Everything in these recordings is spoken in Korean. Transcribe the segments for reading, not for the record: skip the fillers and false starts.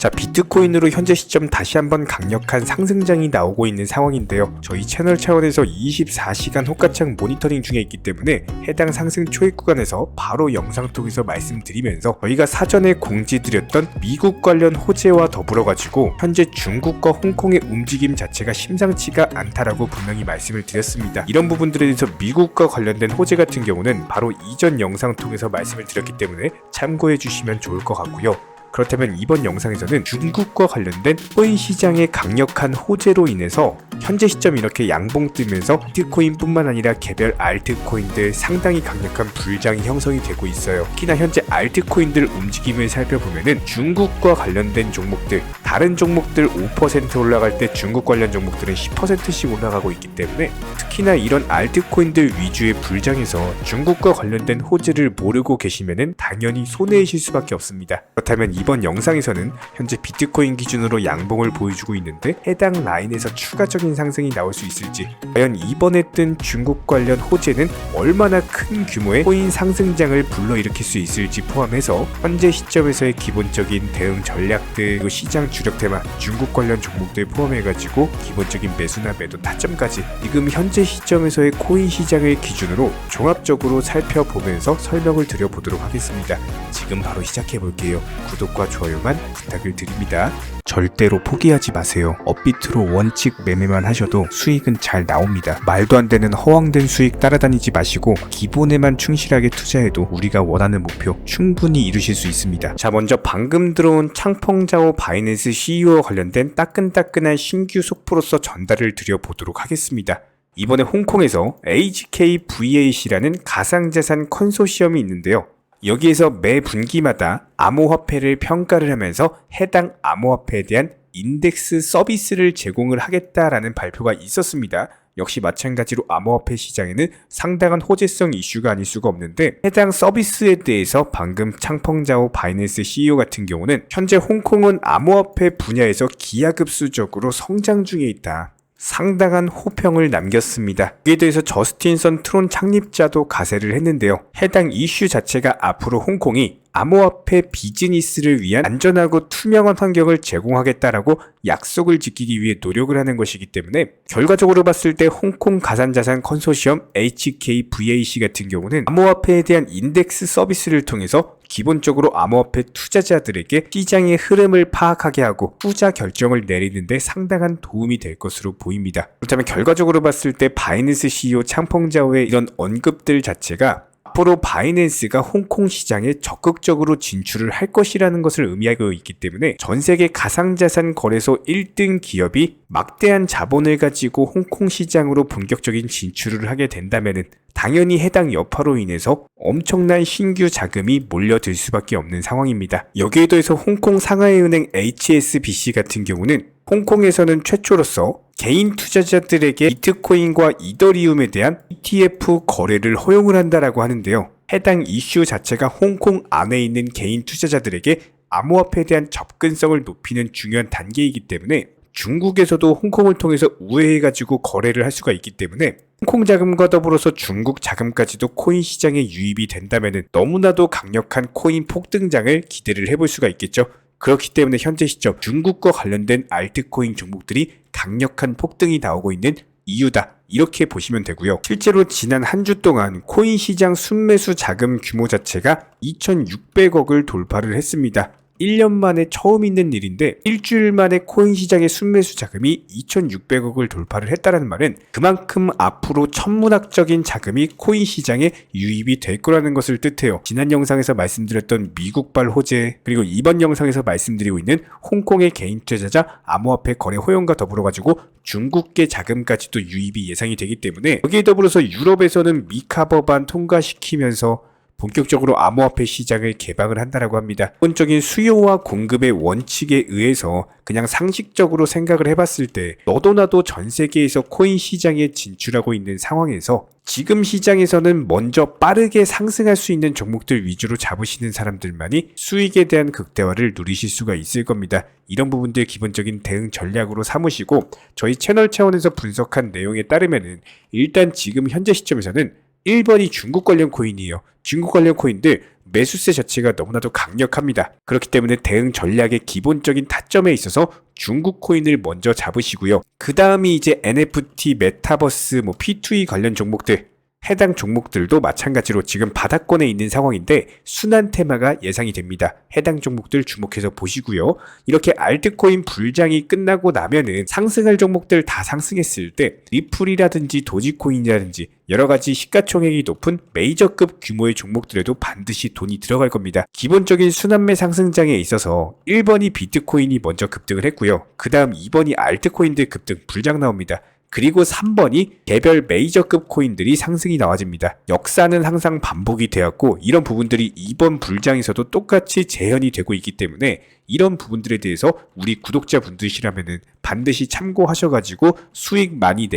자, 비트코인으로 현재 시점 다시 한번 강력한 상승장이 나오고 있는 상황인데요. 저희 채널 차원에서 24시간 호가창 모니터링 중에 있기 때문에 해당 상승 초입 구간에서 바로 영상 통해서 말씀드리면서 저희가 사전에 공지드렸던 미국 관련 호재와 더불어 가지고 현재 중국과 홍콩의 움직임 자체가 심상치가 않다라고 분명히 말씀을 드렸습니다. 이런 부분들에 대해서 미국과 관련된 호재 같은 경우는 바로 이전 영상 통해서 말씀을 드렸기 때문에 참고해 주시면 좋을 것 같고요. 그렇다면 이번 영상에서는 중국과 관련된 코인 시장의 강력한 호재로 인해서 현재 시점 이렇게 양봉 뜨면서 비트코인뿐만 아니라 개별 알트코인들 상당히 강력한 불장이 형성이 되고 있어요. 특히나 현재 알트코인들 움직임을 살펴보면은 중국과 관련된 종목들, 다른 종목들 5% 올라갈 때 중국 관련 종목들은 10%씩 올라가고 있기 때문에 특히나 이런 알트코인들 위주의 불장에서 중국과 관련된 호재를 모르고 계시면은 당연히 손해이실 수밖에 없습니다. 그렇다면 이번 영상에서는 현재 비트코인 기준으로 양봉을 보여주고 있는데 해당 라인에서 추가적인 상승이 나올 수 있을지, 과연 이번에 뜬 중국 관련 호재는 얼마나 큰 규모의 코인 상승장을 불러일으킬 수 있을지 포함해서 현재 시점에서의 기본적인 대응 전략들, 그리고 시장 주력 테마, 중국 관련 종목들 포함해가지고 기본적인 매수나 매도 타점까지 지금 현재 시점에서의 코인 시장을 기준으로 종합적으로 살펴보면서 설명을 드려보도록 하겠습니다. 지금 바로 시작해볼게요. 구독과 좋아요만 부탁을 드립니다. 절대로 포기하지 마세요. 업비트로 원칙 매매만 하셔도 수익은 잘 나옵니다. 말도 안 되는 허황된 수익 따라다니지 마시고 기본에만 충실하게 투자해도 우리가 원하는 목표 충분히 이루실 수 있습니다. 자, 먼저 방금 들어온 창펑자오 바이낸스 CEO와 관련된 따끈따끈한 신규 속보로서 전달을 드려보도록 하겠습니다. 이번에 홍콩에서 HKVAC라는 가상자산 컨소시엄이 있는데요. 여기에서 매 분기마다 암호화폐를 평가를 하면서 해당 암호화폐에 대한 인덱스 서비스를 제공을 하겠다라는 발표가 있었습니다. 역시 마찬가지로 암호화폐 시장에는 상당한 호재성 이슈가 아닐 수가 없는데, 해당 서비스에 대해서 방금 창펑자오 바이낸스 CEO 같은 경우는 현재 홍콩은 암호화폐 분야에서 기하급수적으로 성장 중에 있다, 상당한 호평을 남겼습니다. 이에 대해서 저스틴 선 트론 창립자도 가세를 했는데요. 해당 이슈 자체가 앞으로 홍콩이 암호화폐 비즈니스를 위한 안전하고 투명한 환경을 제공하겠다라고 약속을 지키기 위해 노력을 하는 것이기 때문에 결과적으로 봤을 때 홍콩 가상자산 컨소시엄 HKVAC 같은 경우는 암호화폐에 대한 인덱스 서비스를 통해서 기본적으로 암호화폐 투자자들에게 시장의 흐름을 파악하게 하고 투자 결정을 내리는 데 상당한 도움이 될 것으로 보입니다. 그렇다면 결과적으로 봤을 때 바이낸스 CEO 창펑자오의 이런 언급들 자체가 앞으로 바이낸스가 홍콩 시장에 적극적으로 진출을 할 것이라는 것을 의미하고 있기 때문에 전 세계 가상자산 거래소 1등 기업이 막대한 자본을 가지고 홍콩 시장으로 본격적인 진출을 하게 된다면은 당연히 해당 여파로 인해서 엄청난 신규 자금이 몰려들 수밖에 없는 상황입니다. 여기에 더해서 홍콩 상하이은행 HSBC 같은 경우는 홍콩에서는 최초로서 개인 투자자들에게 비트코인과 이더리움에 대한 ETF 거래를 허용을 한다라고 하는데요. 해당 이슈 자체가 홍콩 안에 있는 개인 투자자들에게 암호화폐에 대한 접근성을 높이는 중요한 단계이기 때문에 중국에서도 홍콩을 통해서 우회해가지고 거래를 할 수가 있기 때문에 홍콩 자금과 더불어서 중국 자금까지도 코인 시장에 유입이 된다면 너무나도 강력한 코인 폭등장을 기대를 해볼 수가 있겠죠. 그렇기 때문에 현재 시점 중국과 관련된 알트코인 종목들이 강력한 폭등이 나오고 있는 이유다, 이렇게 보시면 되고요. 실제로 지난 한 주 동안 코인 시장 순매수 자금 규모 자체가 2,600억을 돌파를 했습니다. 1년 만에 처음 있는 일인데 일주일 만에 코인 시장의 순매수 자금이 2,600억을 돌파를 했다는 말은 그만큼 앞으로 천문학적인 자금이 코인 시장에 유입이 될 거라는 것을 뜻해요. 지난 영상에서 말씀드렸던 미국발 호재, 그리고 이번 영상에서 말씀드리고 있는 홍콩의 개인 투자자 암호화폐 거래 허용과 더불어 가지고 중국계 자금까지도 유입이 예상이 되기 때문에 여기에 더불어서 유럽에서는 미카 법안 통과시키면서 본격적으로 암호화폐 시장을 개방을 한다라고 합니다. 기본적인 수요와 공급의 원칙에 의해서 그냥 상식적으로 생각을 해봤을 때 너도 나도 전 세계에서 코인 시장에 진출하고 있는 상황에서 지금 시장에서는 먼저 빠르게 상승할 수 있는 종목들 위주로 잡으시는 사람들만이 수익에 대한 극대화를 누리실 수가 있을 겁니다. 이런 부분들 기본적인 대응 전략으로 삼으시고 저희 채널 차원에서 분석한 내용에 따르면은 일단 지금 현재 시점에서는 1번이 중국 관련 코인이에요. 중국 관련 코인들 매수세 자체가 너무나도 강력합니다. 그렇기 때문에 대응 전략의 기본적인 타점에 있어서 중국 코인을 먼저 잡으시고요. 그 다음이 이제 NFT, 메타버스, P2E 관련 종목들, 해당 종목들도 마찬가지로 지금 바닥권에 있는 상황인데 순환 테마가 예상이 됩니다. 해당 종목들 주목해서 보시고요. 이렇게 알트코인 불장이 끝나고 나면은 상승할 종목들 다 상승했을 때 리플이라든지 도지코인이라든지 여러가지 시가총액이 높은 메이저급 규모의 종목들에도 반드시 돈이 들어갈 겁니다. 기본적인 순환매 상승장에 있어서 1번이 비트코인이 먼저 급등을 했고요. 그 다음 2번이 알트코인들 급등 불장 나옵니다. 그리고 3번이 개별 메이저급 코인들이 상승이 나와집니다. 역사는 항상 반복이 되었고 이런 부분들이 이번 불장에서도 똑같이 재현이 되고 있기 때문에 이런 부분들에 대해서 우리 구독자분들이시라면은 반드시 참고하셔가지고 수익 많이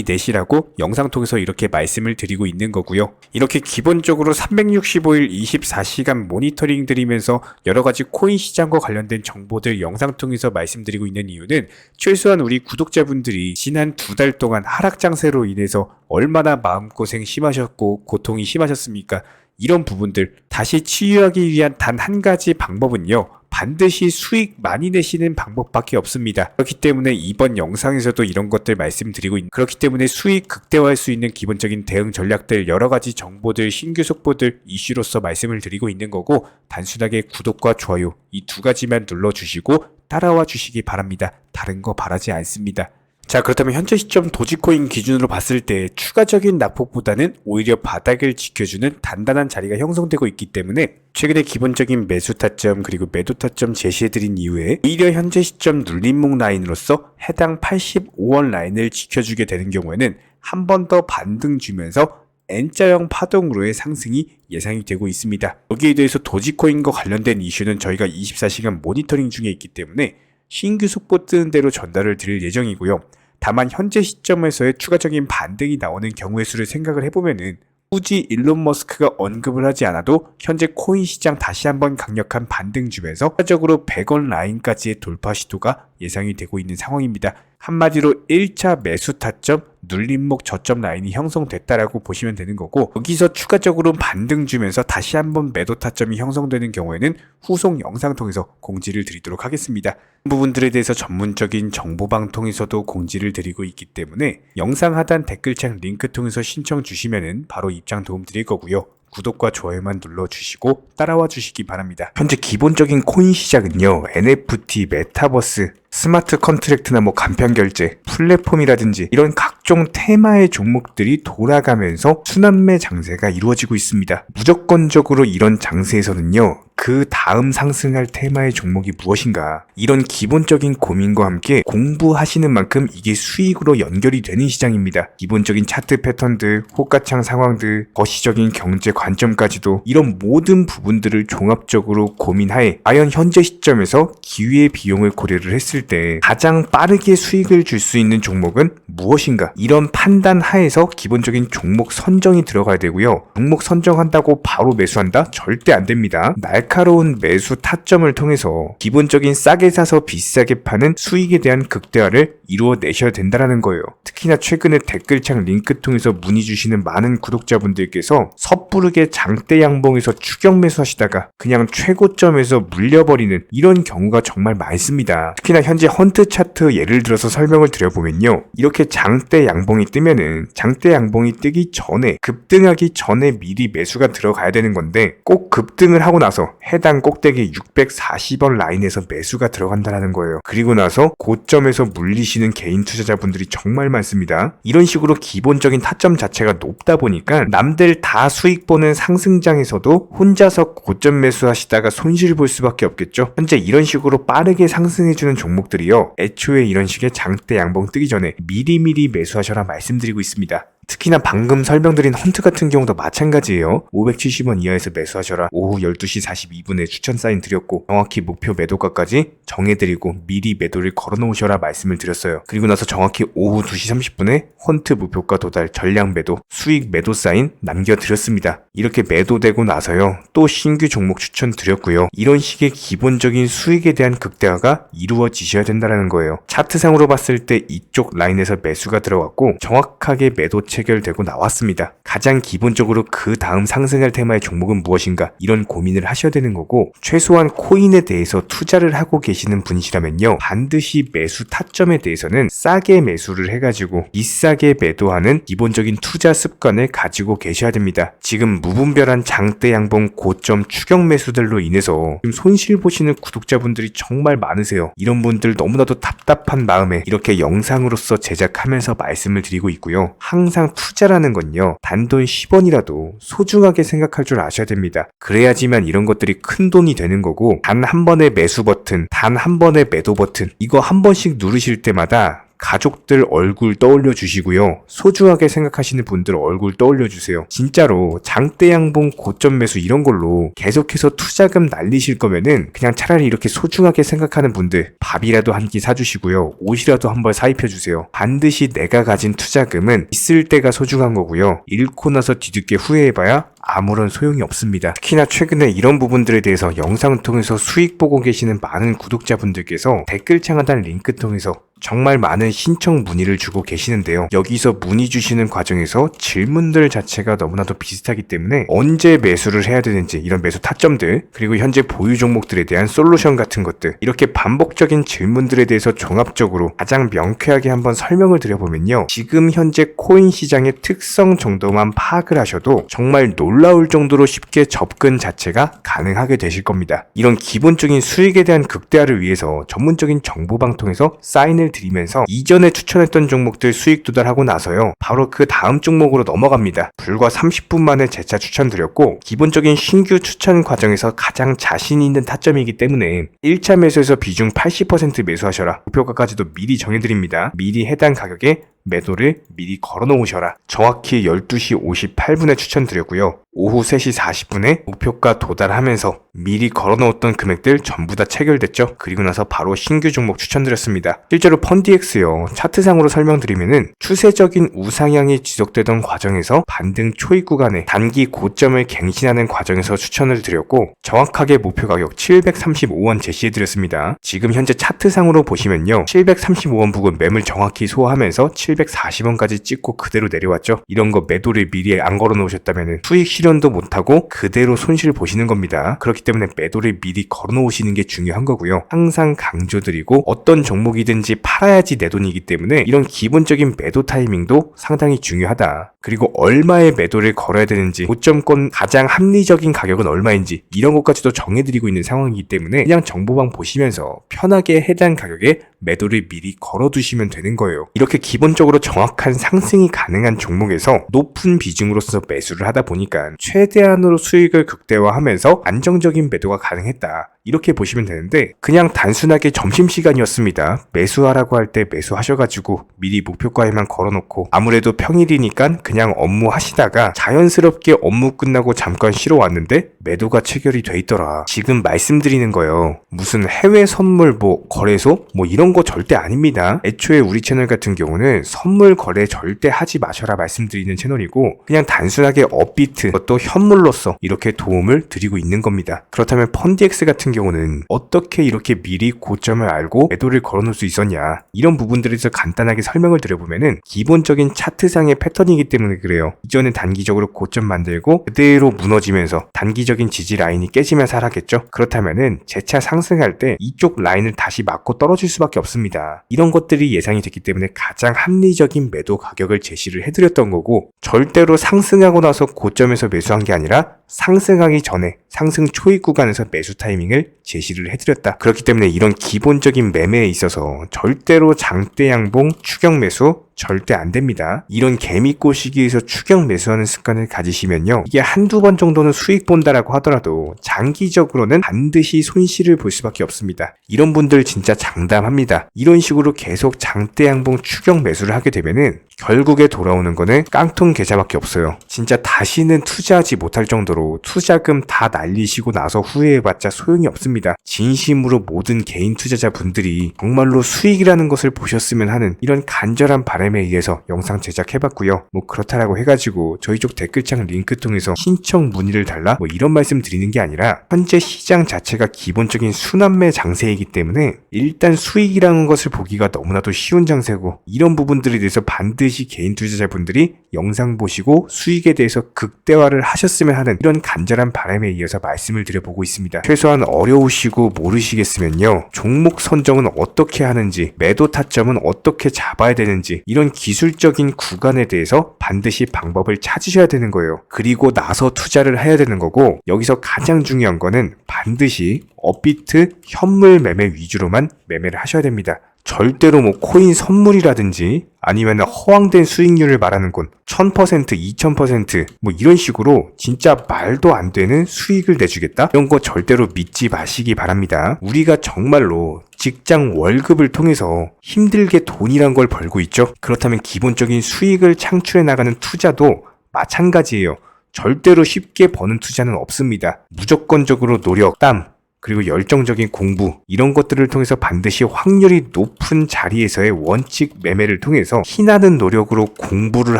내시라고 영상 통해서 이렇게 말씀을 드리고 있는 거고요. 이렇게 기본적으로 365일 24시간 모니터링 드리면서 여러가지 코인 시장과 관련된 정보들 영상 통해서 말씀드리고 있는 이유는 최소한 우리 구독자분들이 지난 2달 동안 하락 장세로 인해서 얼마나 마음고생 심하셨고 고통이 심하셨습니까? 이런 부분들 다시 치유하기 위한 단 한 가지 방법은요. 반드시 수익 많이 내시는 방법밖에 없습니다. 그렇기 때문에 이번 영상에서도 이런 것들 말씀드리고 있는 그렇기 때문에 수익 극대화할 수 있는 기본적인 대응 전략들 여러가지 정보들 신규 속보들 이슈로서 말씀을 드리고 있는 거고 단순하게 구독과 좋아요 이 2가지만 눌러주시고 따라와 주시기 바랍니다. 다른 거 바라지 않습니다. 자, 그렇다면 현재 시점 도지코인 기준으로 봤을 때 추가적인 낙폭보다는 오히려 바닥을 지켜주는 단단한 자리가 형성되고 있기 때문에 최근에 기본적인 매수 타점 그리고 매도 타점 제시해드린 이후에 오히려 현재 시점 눌림목 라인으로서 해당 85원 라인을 지켜주게 되는 경우에는 한 번 더 반등 주면서 N자형 파동으로의 상승이 예상이 되고 있습니다. 여기에 대해서 도지코인과 관련된 이슈는 저희가 24시간 모니터링 중에 있기 때문에 신규 속보 뜨는 대로 전달을 드릴 예정이고요. 다만 현재 시점에서의 추가적인 반등이 나오는 경우의 수를 생각을 해보면은 굳이 일론 머스크가 언급을 하지 않아도 현재 코인 시장 다시 한번 강력한 반등 주면서 추가적으로 100원 라인까지의 돌파 시도가 예상이 되고 있는 상황입니다. 한마디로 1차 매수 타점, 눌림목 저점 라인이 형성됐다라고 보시면 되는 거고 여기서 추가적으로 반등 주면서 다시 한번 매도 타점이 형성되는 경우에는 후속 영상 통해서 공지를 드리도록 하겠습니다. 부분들에 대해서 전문적인 정보방통에서도 공지를 드리고 있기 때문에 영상 하단 댓글창 링크 통해서 신청 주시면은 바로 입장 도움 드릴 거고요. 구독과 좋아요만 눌러주시고 따라와 주시기 바랍니다. 현재 기본적인 코인 시장은요. NFT, 메타버스, 스마트 컨트랙트나 간편결제, 플랫폼이라든지 이런 각종 테마의 종목들이 돌아가면서 순환매 장세가 이루어지고 있습니다. 무조건적으로 이런 장세에서는요. 그 다음 상승할 테마의 종목이 무엇인가 이런 기본적인 고민과 함께 공부하시는 만큼 이게 수익으로 연결이 되는 시장입니다. 기본적인 차트 패턴들, 호가창 상황들, 거시적인 경제 관점까지도 이런 모든 부분들을 종합적으로 고민하에 과연 현재 시점에서 기회의 비용을 고려를 했을 때 가장 빠르게 수익을 줄 수 있는 종목은 무엇인가 이런 판단 하에서 기본적인 종목 선정이 들어가야 되고요. 종목 선정한다고 바로 매수한다? 절대 안 됩니다. 날카로운 매수 타점을 통해서 기본적인 싸게 사서 비싸게 파는 수익에 대한 극대화를 이루어내셔야 된다는 거예요. 특히나 최근에 댓글창 링크 통해서 문의 주시는 많은 구독자분들께서 섣부르게 장대 양봉에서 추격 매수하시다가 그냥 최고점에서 물려버리는 이런 경우가 정말 많습니다. 특히나 현재 헌트 차트 예를 들어서 설명을 드려보면요. 이렇게 장대 양봉이 뜨면은 장대 양봉이 뜨기 전에 급등하기 전에 미리 매수가 들어가야 되는 건데 꼭 급등을 하고 나서 해당 꼭대기 640원 라인에서 매수가 들어간다는 거예요. 그리고 나서 고점에서 물리시는 개인 투자자분들이 정말 많습니다. 이런 식으로 기본적인 타점 자체가 높다 보니까 남들 다 수익 보는 상승장에서도 혼자서 고점 매수하시다가 손실 볼 수밖에 없겠죠. 현재 이런 식으로 빠르게 상승해주는 종목들이요. 애초에 이런 식의 장대 양봉 뜨기 전에 미리미리 매수하셔라 말씀드리고 있습니다. 특히나 방금 설명드린 헌트 같은 경우도 마찬가지예요. 570원 이하에서 매수하셔라. 오후 12시 42분에 추천 사인 드렸고 정확히 목표 매도가까지 정해드리고 미리 매도를 걸어놓으셔라 말씀을 드렸어요. 그리고 나서 정확히 오후 2시 30분에 헌트 목표가 도달 전량 매도 수익 매도 사인 남겨드렸습니다. 이렇게 매도되고 나서요. 또 신규 종목 추천 드렸고요. 이런 식의 기본적인 수익에 대한 극대화가 이루어지셔야 된다는 거예요. 차트상으로 봤을 때 이쪽 라인에서 매수가 들어갔고 정확하게 매도체 체결되고 나왔습니다. 가장 기본적으로 그 다음 상승할 테마의 종목은 무엇인가 이런 고민을 하셔야 되는 거고, 최소한 코인에 대해서 투자를 하고 계시는 분이시라면요, 반드시 매수 타점에 대해서는 싸게 매수를 해가지고 비싸게 매도하는 기본적인 투자 습관을 가지고 계셔야 됩니다. 지금 무분별한 장대 양봉 고점 추격 매수들로 인해서 지금 손실 보시는 구독자분들이 정말 많으세요. 이런 분들 너무나도 답답한 마음에 이렇게 영상으로서 제작하면서 말씀을 드리고 있고요. 항상 투자라는 건요, 단돈 10원이라도 소중하게 생각할 줄 아셔야 됩니다. 그래야지만 이런 것들이 큰 돈이 되는 거고, 단 한 번의 매수 버튼, 단 한 번의 매도 버튼, 이거 한 번씩 누르실 때마다 가족들 얼굴 떠올려 주시고요. 소중하게 생각하시는 분들 얼굴 떠올려 주세요. 진짜로 장대 양봉 고점 매수 이런 걸로 계속해서 투자금 날리실 거면은 그냥 차라리 이렇게 소중하게 생각하는 분들 밥이라도 한 끼 사주시고요. 옷이라도 한 벌 사입혀 주세요. 반드시 내가 가진 투자금은 있을 때가 소중한 거고요. 잃고 나서 뒤늦게 후회해봐야 아무런 소용이 없습니다. 특히나 최근에 이런 부분들에 대해서 영상을 통해서 수익 보고 계시는 많은 구독자분들께서 댓글창 하단 링크 통해서 정말 많은 신청 문의를 주고 계시는데요. 여기서 문의 주시는 과정에서 질문들 자체가 너무나도 비슷하기 때문에 언제 매수를 해야 되는지, 이런 매수 타점들, 그리고 현재 보유 종목들에 대한 솔루션 같은 것들, 이렇게 반복적인 질문들에 대해서 종합적으로 가장 명쾌하게 한번 설명을 드려보면요, 지금 현재 코인 시장의 특성 정도만 파악을 하셔도 정말 놀라울 정도로 쉽게 접근 자체가 가능하게 되실 겁니다. 이런 기본적인 수익에 대한 극대화를 위해서 전문적인 정보방 통해서 사인을 드리면서 이전에 추천했던 종목들 수익 도달하고 나서요, 바로 그 다음 종목으로 넘어갑니다. 불과 30분 만에 재차 추천드렸고, 기본적인 신규 추천 과정에서 가장 자신 있는 타점이기 때문에 1차 매수에서 비중 80% 매수하셔라, 목표가까지도 미리 정해드립니다. 미리 해당 가격에 매도를 미리 걸어 놓으셔라. 정확히 12시 58분에 추천드렸고요. 오후 3시 40분에 목표가 도달하면서 미리 걸어 놓았던 금액들 전부 다 체결됐죠. 그리고 나서 바로 신규 종목 추천드렸습니다. 실제로 펀디엑스요, 차트상으로 설명드리면은 추세적인 우상향이 지속되던 과정에서 반등 초입 구간에 단기 고점을 갱신하는 과정에서 추천을 드렸고, 정확하게 목표 가격 735원 제시해드렸습니다. 지금 현재 차트상으로 보시면요, 735원 부근 매물 정확히 소화하면서 740원까지 찍고 그대로 내려왔죠. 이런 거 매도를 미리 안 걸어 놓으셨다면 수익 실현도 못하고 그대로 손실 보시는 겁니다. 그렇기 때문에 매도를 미리 걸어 놓으시는 게 중요한 거고요. 항상 강조드리고, 어떤 종목이든지 팔아야지 내 돈이기 때문에 이런 기본적인 매도 타이밍도 상당히 중요하다. 그리고 얼마의 매도를 걸어야 되는지, 고점권 가장 합리적인 가격은 얼마인지 이런 것까지도 정해드리고 있는 상황이기 때문에 그냥 정보방 보시면서 편하게 해당 가격에 매도를 미리 걸어두시면 되는 거예요. 이렇게 기본적으로 정확한 상승이 가능한 종목에서 높은 비중으로서 매수를 하다 보니까 최대한으로 수익을 극대화하면서 안정적인 매도가 가능했다, 이렇게 보시면 되는데, 그냥 단순하게 점심시간이었습니다, 매수하라고 할 때 매수하셔가지고 미리 목표가에만 걸어놓고 아무래도 평일이니까 그냥 업무 하시다가 자연스럽게 업무 끝나고 잠깐 쉬러 왔는데 매도가 체결이 돼 있더라. 지금 말씀드리는 거예요, 무슨 해외 선물 거래소 이런 거 절대 아닙니다. 애초에 우리 채널 같은 경우는 선물 거래 절대 하지 마셔라 말씀드리는 채널이고, 그냥 단순하게 업비트, 그것도 현물로서 이렇게 도움을 드리고 있는 겁니다. 그렇다면 펀디엑스 같은 경우는 어떻게 이렇게 미리 고점을 알고 매도를 걸어놓을 수 있었냐, 이런 부분들에 대해서 간단하게 설명을 드려보면은 기본적인 차트상의 패턴이기 때문에 그래요. 이전에 단기적으로 고점 만들고 그대로 무너지면서 단기적인 지지 라인이 깨지면서 하락했죠. 그렇다면은 재차 상승할 때 이쪽 라인을 다시 맞고 떨어질 수밖에 없습니다. 이런 것들이 예상이 됐기 때문에 가장 합리적인 매도 가격을 제시를 해드렸던 거고, 절대로 상승하고 나서 고점에서 매수한 게 아니라 상승하기 전에 상승 초입 구간에서 매수 타이밍을 제시를 해드렸다. 그렇기 때문에 이런 기본적인 매매에 있어서 절대로 장대 양봉 추격 매수 절대 안 됩니다. 이런 개미꼬 시기에서 추격 매수하는 습관을 가지시면요, 이게 한두 번 정도는 수익 본다라고 하더라도 장기적으로는 반드시 손실을 볼 수밖에 없습니다. 이런 분들 진짜 장담합니다. 이런 식으로 계속 장대 양봉 추격 매수를 하게 되면은 결국에 돌아오는 거는 깡통 계좌밖에 없어요. 진짜 다시는 투자하지 못할 정도로 투자금 다 날리시고 나서 후회해봤자 소용이 없습니다. 싶습니다. 진심으로 모든 개인 투자자분들이 정말로 수익이라는 것을 보셨으면 하는 이런 간절한 바람에 의해서 영상 제작해봤고요. 뭐 그렇다라고 해가지고 저희 쪽 댓글창 링크 통해서 신청 문의를 달라 뭐 이런 말씀 드리는 게 아니라 현재 시장 자체가 기본적인 순환매 장세이기 때문에 일단 수익이라는 것을 보기가 너무나도 쉬운 장세고, 이런 부분들에 대해서 반드시 개인 투자자분들이 영상 보시고 수익에 대해서 극대화를 하셨으면 하는 이런 간절한 바람에 이어서 말씀을 드려보고 있습니다. 최소한 어려우시고 모르시겠으면요, 종목 선정은 어떻게 하는지, 매도 타점은 어떻게 잡아야 되는지, 이런 기술적인 구간에 대해서 반드시 방법을 찾으셔야 되는 거예요. 그리고 나서 투자를 해야 되는 거고, 여기서 가장 중요한 거는 반드시 업비트 현물 매매 위주로만 매매를 하셔야 됩니다. 절대로 뭐 코인 선물이라든지 아니면 허황된 수익률을 말하는 건 1000%, 2000% 뭐 이런 식으로 진짜 말도 안 되는 수익을 내주겠다? 이런 거 절대로 믿지 마시기 바랍니다. 우리가 정말로 직장 월급을 통해서 힘들게 돈이란 걸 벌고 있죠. 그렇다면 기본적인 수익을 창출해 나가는 투자도 마찬가지예요. 절대로 쉽게 버는 투자는 없습니다. 무조건적으로 노력, 땀, 그리고 열정적인 공부, 이런 것들을 통해서 반드시 확률이 높은 자리에서의 원칙 매매를 통해서 피나는 노력으로 공부를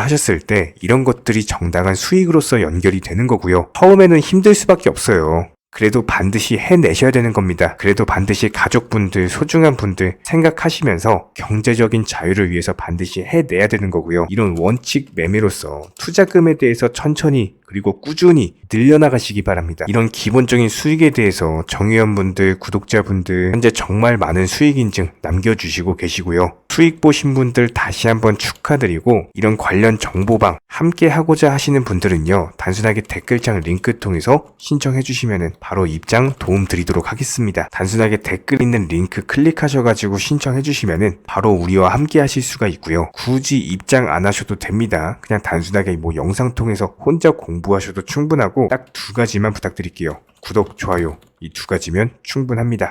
하셨을 때 이런 것들이 정당한 수익으로서 연결이 되는 거고요. 처음에는 힘들 수밖에 없어요. 그래도 반드시 해내셔야 되는 겁니다. 그래도 반드시 가족분들, 소중한 분들 생각하시면서 경제적인 자유를 위해서 반드시 해내야 되는 거고요. 이런 원칙 매매로서 투자금에 대해서 천천히 그리고 꾸준히 늘려나가시기 바랍니다. 이런 기본적인 수익에 대해서 정의원분들, 구독자분들 현재 정말 많은 수익 인증 남겨주시고 계시고요. 수익 보신 분들 다시 한번 축하드리고, 이런 관련 정보방 함께 하고자 하시는 분들은요, 단순하게 댓글창 링크 통해서 신청해 주시면 바로 입장 도움 드리도록 하겠습니다. 단순하게 댓글 있는 링크 클릭하셔가지고 신청해 주시면 바로 우리와 함께 하실 수가 있고요. 굳이 입장 안 하셔도 됩니다. 그냥 단순하게 뭐 영상 통해서 혼자 공부하셔도 충분하고 딱 두 가지만 부탁드릴게요. 구독, 좋아요, 이 두 가지면 충분합니다.